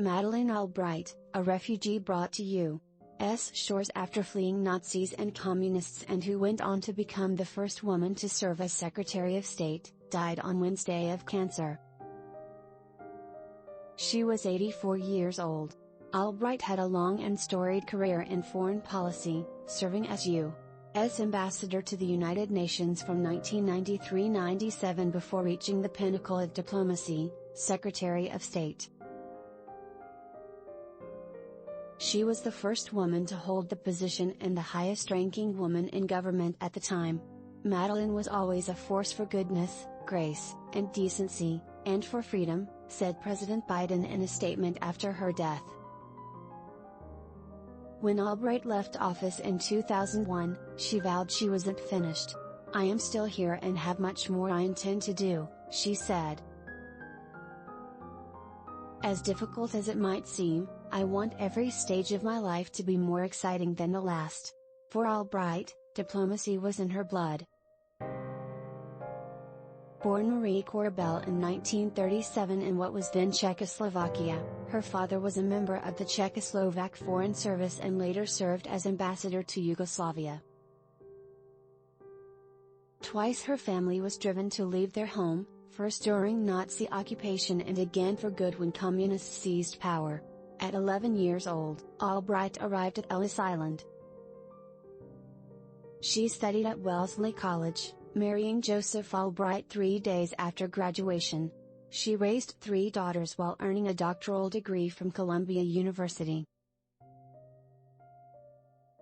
Madeleine Albright, a refugee brought to U.S. shores after fleeing Nazis and Communists and who went on to become the first woman to serve as Secretary of State, died on Wednesday of cancer. She was 84 years old. Albright had a long and storied career in foreign policy, serving as U.S. ambassador to the United Nations from 1993-97 before reaching the pinnacle of diplomacy, Secretary of State. She was the first woman to hold the position and the highest-ranking woman in government at the time. Madeline was always a force for goodness, grace, and decency, and for freedom, said President Biden in a statement after her death. When Albright left office in 2001, she vowed she wasn't finished. "I am still here and have much more I intend to do," she said. "As difficult as it might seem, I want every stage of my life to be more exciting than the last." For Albright, diplomacy was in her blood. Born Marie Korbel in 1937 in what was then Czechoslovakia, her father was a member of the Czechoslovak Foreign Service and later served as ambassador to Yugoslavia. Twice her family was driven to leave their home, first during Nazi occupation and again for good when communists seized power. At 11 years old, Albright arrived at Ellis Island. She studied at Wellesley College, marrying Joseph Albright 3 days after graduation. She raised 3 daughters while earning a doctoral degree from Columbia University.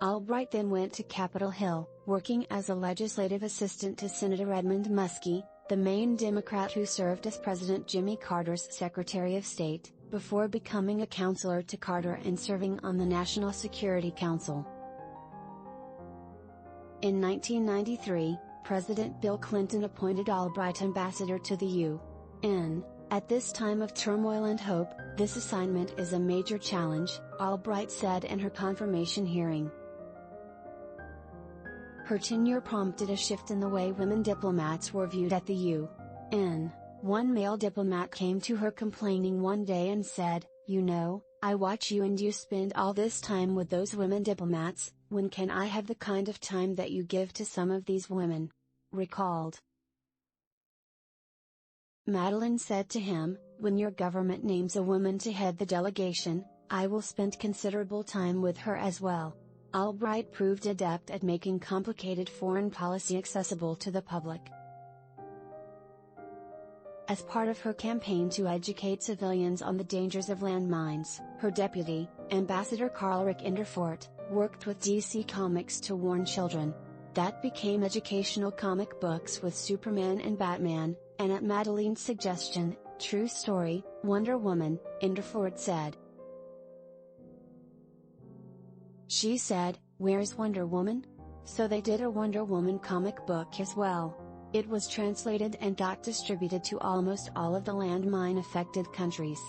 Albright then went to Capitol Hill, working as a legislative assistant to Senator Edmund Muskie, the Maine Democrat who served as President Jimmy Carter's Secretary of State, before becoming a counselor to Carter and serving on the National Security Council. In 1993, President Bill Clinton appointed Albright ambassador to the UN. "At this time of turmoil and hope, this assignment is a major challenge," Albright said in her confirmation hearing. Her tenure prompted a shift in the way women diplomats were viewed at the UN. One male diplomat came to her complaining one day and said, "You know, I watch you and you spend all this time with those women diplomats, when can I have the kind of time that you give to some of these women?" Recalled. Madeline said to him, "When your government names a woman to head the delegation, I will spend considerable time with her as well." Albright proved adept at making complicated foreign policy accessible to the public. As part of her campaign to educate civilians on the dangers of landmines, her deputy, Ambassador Karl Inderfurth, worked with DC Comics to warn children. That became educational comic books with Superman and Batman, and at Madeline's suggestion, true story, Wonder Woman, Inderfurth said. She said, "Where's Wonder Woman?" So they did a Wonder Woman comic book as well. It was translated and got distributed to almost all of the landmine-affected countries.